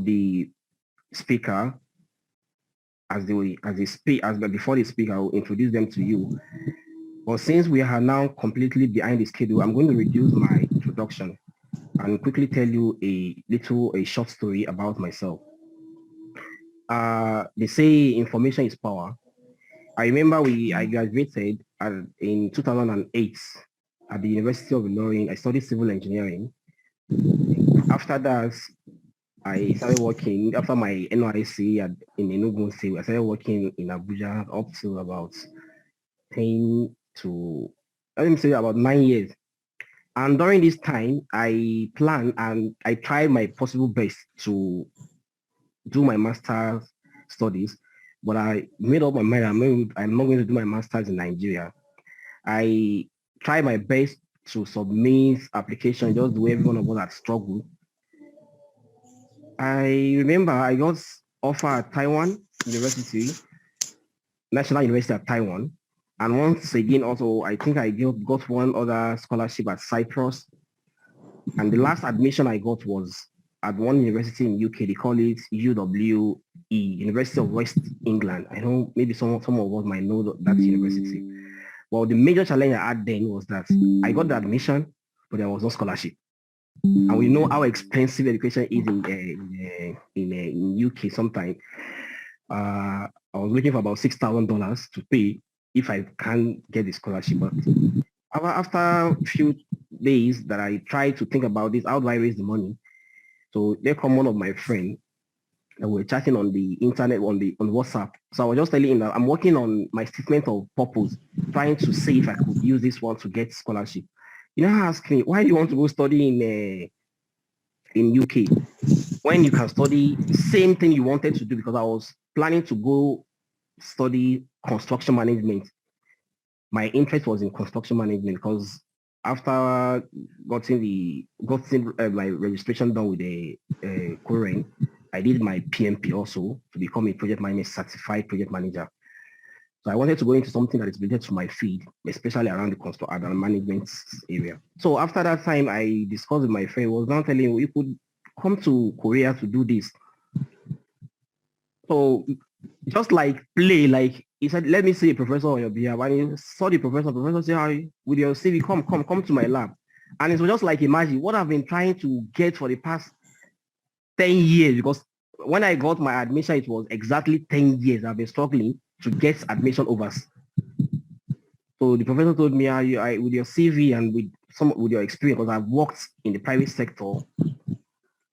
the speaker before the speaker, I will introduce them to you. But since we are now completely behind the schedule, I'm going to reduce my introduction and quickly tell you a short story about myself. They say information is power. I remember I graduated in 2008 at the University of Ilorin. I studied civil engineering. After that, I started working after my NYC in Enugu State. I started working in Abuja up to about 10 to, let me say about 9 years. And during this time, I planned and I tried my possible best to do my master's studies, but I made up my mind I'm not going to do my master's in Nigeria. I tried my best to submit application just the way everyone of us had struggled. I remember I got offered at Taiwan University, National University of Taiwan. And once again, also, I think I got one other scholarship at Cyprus. And the last admission I got was at one university in UK. They call it UWE, University of West England. I know maybe some of us might know that university. Well, the major challenge I had then was that I got the admission, but there was no scholarship. And we know how expensive education is in UK sometimes. I was looking for about $6,000 to pay if I can't get the scholarship. But after a few days that I tried to think about this, how do I raise the money? So there come one of my friends that were chatting on the internet, on WhatsApp. So I was just telling him that I'm working on my statement of purpose, trying to see if I could use this one to get scholarship. You know, ask me, why do you want to go study in UK when you can study the same thing you wanted to do? Because I was planning to go study construction management. My interest was in construction management because after getting my registration done with the Korean, I did my PMP also to become a project manager, certified project manager. So I wanted to go into something that is related to my field, especially around the construction and management area. So after that time, I discussed with my friend, was now telling him, you could come to Korea to do this. So just like play, like he said, let me see a professor on your behalf. And he saw the professor said, with your CV, come to my lab. And it was just like, imagine what I've been trying to get for the past 10 years, because when I got my admission, it was exactly 10 years I've been struggling to get admission overs. So the professor told me, with your CV and with your experience, because I've worked in the private sector,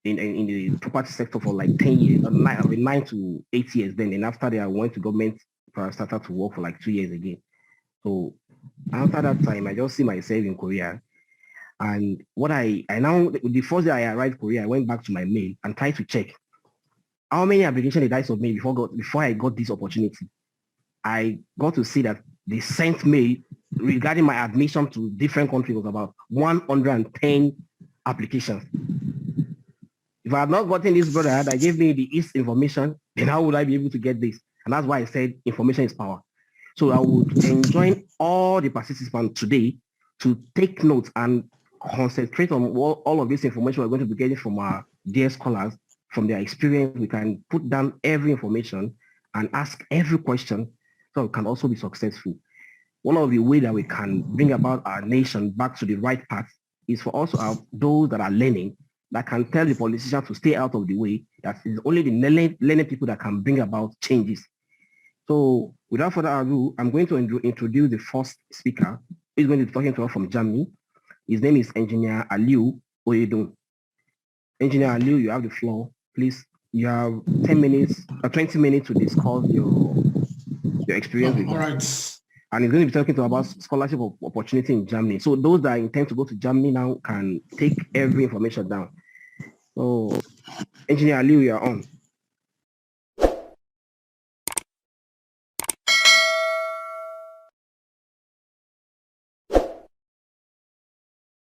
in the property sector for like 10 years, 9 to 8 years then. And after that, I went to government, started to work for like 2 years again. So after that time, I just see myself in Korea. And what I now, the first day I arrived in Korea, I went back to my mail and tried to check how many applications did I submit before I got this opportunity. I got to see that they sent me regarding my admission to different countries was about 110 applications. If I had not gotten this brother that gave me the East information, then how would I be able to get this? And that's why I said information is power. So I would enjoin all the participants today to take notes and concentrate on all of this information we're going to be getting from our dear scholars, from their experience. We can put down every information and ask every question so we can also be successful. One of the ways that we can bring about our nation back to the right path is for us to have those that are learning, that can tell the politicians to stay out of the way. That is only the learning people that can bring about changes. So without further ado, I'm going to introduce the first speaker. He's going to be talking to us from Germany. His name is Engineer Aliu Oyedun. Engineer Aliu, you have the floor. Please, you have 10 minutes or 20 minutes to discuss your experience with all right. And he's going to be talking about scholarship opportunity in Germany. So those that intend to go to Germany now can take every information down. So, Engineer Aliu, you are on.